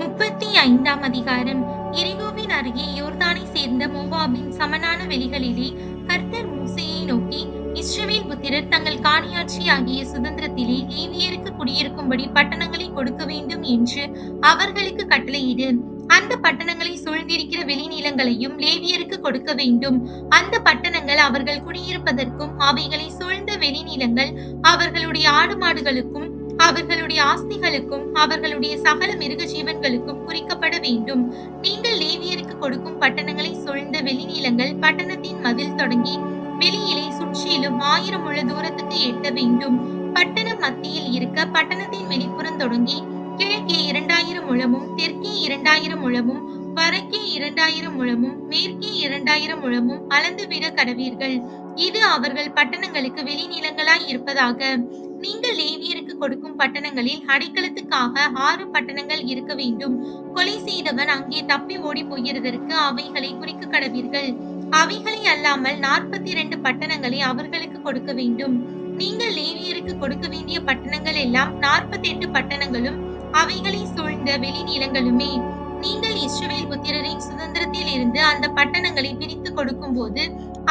35ஆம் அதிகாரம். எரிகோவின் அருகே யோர்தானை சேர்ந்த மோவாபின் சமனான வெளிகளிலே கர்த்தர் மோசேயை நோக்கி, இஸ்ரவேல் புத்திரர் தங்கள் காணியாட்சியாகிய சுதந்திரத்திலே லேவியருக்கு குடியிருக்கும்படி பட்டணங்களை கொடுக்க வேண்டும் என்று அவர்களுக்கு கட்டளையிடு. அந்த பட்டணங்களை சூழ்ந்திருக்கிற வெளிநிலங்களையும் லேவியருக்கு கொடுக்க வேண்டும். அந்த பட்டணங்கள் அவர்கள் குடியிருப்பதற்கும், அவைகளை சூழ்ந்த வெளிநிலங்கள் அவர்களுடைய ஆடு மாடுகளுக்கும், அவர்களுடைய ஆஸ்திகளுக்கும், அவர்களுடைய சகல மிருக ஜீவன்களுக்கும் குறிக்கப்பட வேண்டும். நீங்கள் லேவியருக்கு கொடுக்கும் பட்டணங்களை சூழ்ந்த வெளிநிலங்கள் பட்டணத்தின் மதில் தொடங்கி வெளியிலே சுற்றிலும் 1000 முழ தூரத்துக்கு எட்ட வேண்டும். பட்டணம் மத்தியில் இருக்க பட்டணத்தின் வெளிப்புறம் தொடங்கி கிழக்கே 2000 முழமும், தெற்கே 2000 முழமும், வடக்கே 2000 முழமும், மேற்கே 2000 முழமும் அளந்துவிட கடவீர்கள். இது அவர்கள் பட்டணங்களுக்கு வெளிநிலங்களாய் இருப்பதாக. நீங்கள் லேவியருக்கு கொடுக்கும் பட்டணங்களில் அடைக்கலத்துக்காக 6 பட்டணங்கள் இருக்க வேண்டும். கொலை செய்தவன் அங்கே தப்பி ஓடி போகிறதற்கு அவைகளை குறிக்க கடவீர்கள். அவைகளை அல்லாமல் 42 பட்டணங்களை அவர்களுக்கு கொடுக்க வேண்டும். நீங்கள் லேவியருக்கு கொடுக்க வேண்டிய பட்டணங்கள் எல்லாம் 48 பட்டணங்களும் அவைகளை சூழ்ந்த வெளிநிலங்களுமே. நீங்கள் இஸ்ரவேல் புத்திரரின் சுதந்திரத்தில் இருந்து அந்த பட்டணங்களை பிரித்து கொடுக்கும் போது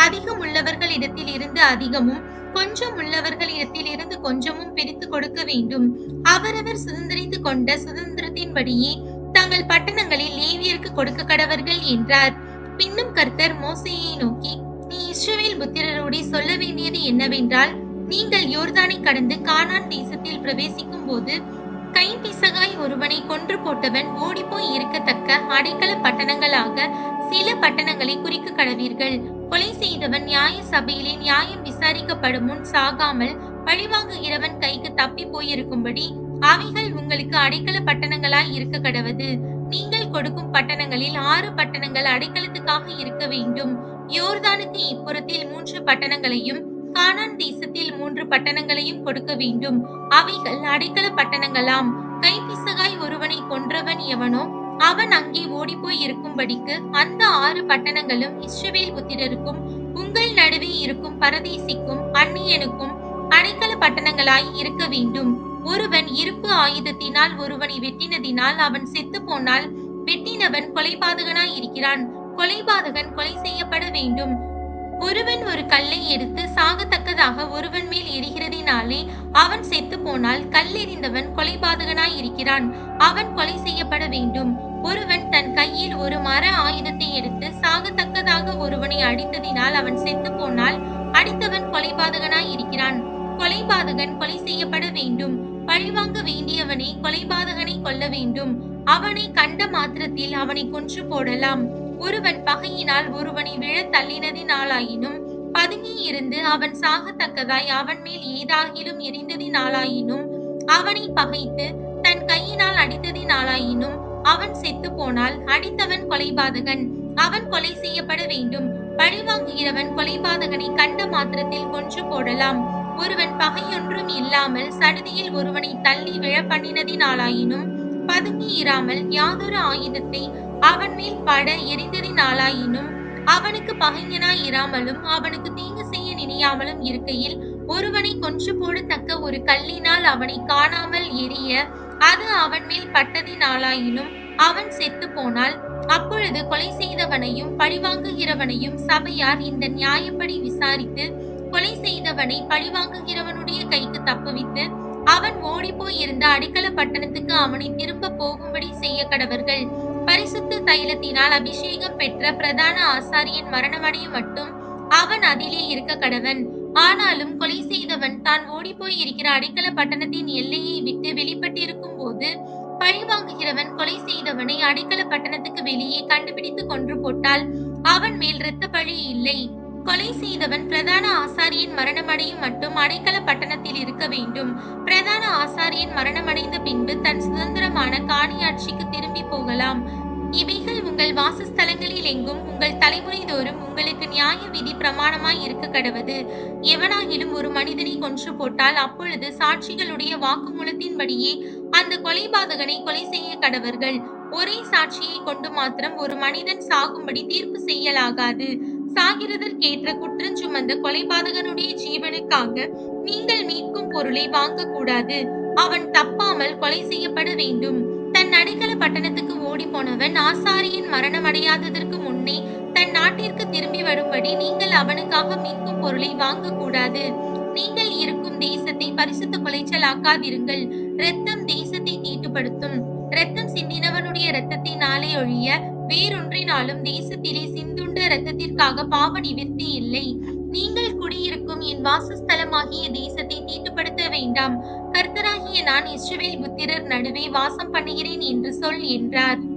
அதிகம் உள்ளவர்களிடத்தில் இருந்து அதிகமும், கொஞ்சம் உள்ளவர்களிடத்தில் இருந்து கொஞ்சமும் பிரித்து கொடுக்க வேண்டும். அவரவர் சுதந்திரித்துக் கொண்ட சுதந்திரத்தின்படியே தங்கள் பட்டணங்களில் லேவியருக்கு கொடுக்க கடவர்கள் என்றார். பின்னும் கர்த்தர் மோசேயை நோக்கி, நீ இஸ்ரவேல் புத்திரரோடே சொல்ல வேண்டியது என்னவென்றால், நீங்கள் யோர்தானை கடந்து கானான் தேசத்தில் பிரவேசிக்கும் போது கைப்பிசகாய் ஒருவனை கொன்று போட்டவன் ஓடிப்போய் இருக்கத்தக்க அடைக்கல பட்டணங்களாக சில பட்டணங்களை குறிக்க கடவீர்கள். கொலை செய்தவன் நியாய சபையிலே நியாயம் விசாரிக்கப்படும் முன் சாகாமல் பழிவாங்குகிறவன் கைக்கு தப்பி போயிருக்கும்படி அவைகள் உங்களுக்கு அடைக்கல பட்டணங்களாய் இருக்க கடவது. நீங்கள் கொடுக்கும் பட்டணங்களில் 6 பட்டணங்கள் அடைக்கலத்துக்காக இருக்க வேண்டும். யோர்தானுக்கு இப்புறத்தில் 3 பட்டணங்களையும், கானான் தேசத்தில் 3 பட்டணங்களையும் கொடுக்க வேண்டும். அவைகள் அடைக்கல பட்டணங்களாம். கைப்பிசகாய் ஒருவனை கொன்றவன் எவனோ அவன் அங்கே ஓடிப்போய் இருக்கும்படிக்கு அந்த 6 பட்டணங்களும் இஸ்ரவேல் புத்திரருக்கும் உங்கள் நடுவே இருக்கும் பரதேசிக்கும் அந்நியனுக்கும் அடைக்கல பட்டணங்களாய் இருக்க வேண்டும். ஒருவன் இருப்பு ஆயுதத்தினால் ஒருவனை வெட்டினதினால் அவன் செத்து போனால் வெட்டினவன் கொலைபாதகனாய் இருக்கிறான். கொலைபாதகன் கொலை செய்யப்பட வேண்டும். ஒருவன் ஒரு கல்லை எடுத்து சாகத்தக்கதாக ஒருவன் மேல் எரிகிறதினாலே அவன் செத்து போனால் கல்லெறிந்தவன் கொலைபாதகனாய் இருக்கிறான். அவன் கொலை செய்யப்பட வேண்டும். ஒருவன் தன் கையில் ஒரு மர ஆயுதத்தை எடுத்து சாகத்தக்கதாக ஒருவனை அடித்ததினால் அவன் செத்து போனால் அடித்தவன் கொலைபாதகனாய் இருக்கிறான். கொலைபாதகன் கொலை செய்யப்பட வேண்டும். பழிவாங்க வேண்டியவனே கொலைபாதகனை கொல்ல வேண்டும். அவனை கண்ட மாத்திரத்தில் அவனை கொன்று போடலாம். ஒருவன் பகையினால் ஒருவனை விழ தள்ளினதினாலாயினும், பதுங்கி இருந்து அவன் சாகத்தக்கதாய் அவன் மேல் ஏதாகிலும் எரிந்ததினாலாயினும், அவனை பகைத்து தன் கையினால் அடித்ததினாலாயினும் அவன் செத்து போனால் அடித்தவன் கொலைபாதகன். அவன் கொலை செய்யப்பட வேண்டும். பழிவாங்குகிறவன் கொலைபாதகனை கண்ட மாத்திரத்தில் கொன்று போடலாம். ஒருவன் பகையொன்றும் இல்லாமல் சடுதியில் ஒருவனை தள்ளி விழ பண்ணினதினாலாயினும், பதுங்கி இராமல் யாதொரு ஆயுதத்தை அவன் மேல் பட எரிந்ததினாலாயினும், அவனுக்கு பகைஞனாய் இராமலும் அவனுக்கு தீங்கு செய்ய நினையாமலும் இருக்கையில் ஒருவனை கொன்று போடத்தக்க ஒரு கல்லினால் அவனை காணாமல் எரிய அது அவன் மேல் பட்டதினாலாயினும் அவன் செத்து போனால், அப்பொழுது கொலை செய்தவனையும் பழிவாங்குகிறவனையும் சபையார் இந்த நியாயப்படி விசாரித்து கொலை செய்தவனை பழிவாங்குகிறவனுடைய கைக்கு தப்புவித்து அவன் ஓடிப்போய் இருந்த அடைக்கல பட்டணத்துக்கு அவனை திரும்ப போகும்படி செய்ய கடவர்கள். பரிசுத்த தைலத்தினால் அபிஷேகம் பெற்ற பிரதான ஆசாரியன் மரணமடைய மட்டும் அவன் அதிலே இருக்க கடவன். ஆனாலும் கொலை செய்தவன் தான் ஓடிப்போய் இருக்கிற அடைக்கல பட்டணத்தின் எல்லையை விட்டு வெளிப்பட்டிருக்கும் போது பழிவாங்குகிறவன் கொலை செய்தவனை அடைக்கல பட்டணத்துக்கு வெளியே கண்டுபிடித்து கொன்று போட்டால் அவன் மேல் இரத்த பழி இல்லை. கொலை செய்தவன் பிரதான ஆசாரியன் மரணமடையும் மட்டும் அடைக்கல பட்டணத்தில் இருக்க வேண்டும். பிரதான ஆசாரியன் மரணமடைந்த பின்பு தன் சுதந்திரமான காணியாட்சிக்கு திரும்பி போகலாம். இவைகள் உங்கள் வாசஸ்தலங்களில் எங்கும் உங்கள் தலைமுறை தோறும் உங்களுக்கு நியாய விதி பிரமாணமாய் இருக்க கடவது. எவனாகிலும் ஒரு மனிதனை கொன்று போட்டால் அப்பொழுது சாட்சிகளுடைய வாக்குமூலத்தின்படியே அந்த கொலைபாதகனை கொலை செய்ய கடவர்கள். ஒரே சாட்சியை கொண்டு மாத்திரம் ஒரு மனிதன் சாகும்படி தீர்ப்பு செய்யலாகாது. சாகிறதற்கேற்ற குற்றஞ்சுமந்த கொலைபாதகனுடைய ஜீவனுக்காக நீங்கள் மீட்கும் பொருளை வாங்கக்கூடாது. அவன் தப்பாமல் கொலை செய்யப்பட வேண்டும். தன் அடைக்கல பட்டணத்துக்கு ஓடிப்போனவன் ஆசாரியன் மரணமடையாததற்கு முன்னே தன் நாட்டிற்கு திரும்பி வரும்படி நீங்கள் அவனுக்காக மீட்கும் பொருளை வாங்கக்கூடாது. நீங்கள் இருக்கும் தேசத்தை பரிசுத்த குலைச்சலாக்காதிருங்கள். இரத்தம் தேசத்தை தீட்டுப்படுத்தும். இரத்தம் சிந்தினவனுடைய இரத்தத்தினாலே ஒழிய வேறொன்றினாலும் தேசத்திலே சிந்துண்ட இரத்தத்திற்காக பாவ நிவிர்த்தி இல்லை. நீங்கள் குடியிருக்கும் என் வாசஸ்தலமாகிய தேசத்தை தீட்டுப்படுத்த வேண்டாம். கர்த்தராகிய நான் இஸ்ரவேல் புத்திரர் நடுவே வாசம் பண்ணுகிறேன் என்று சொல் என்றார்.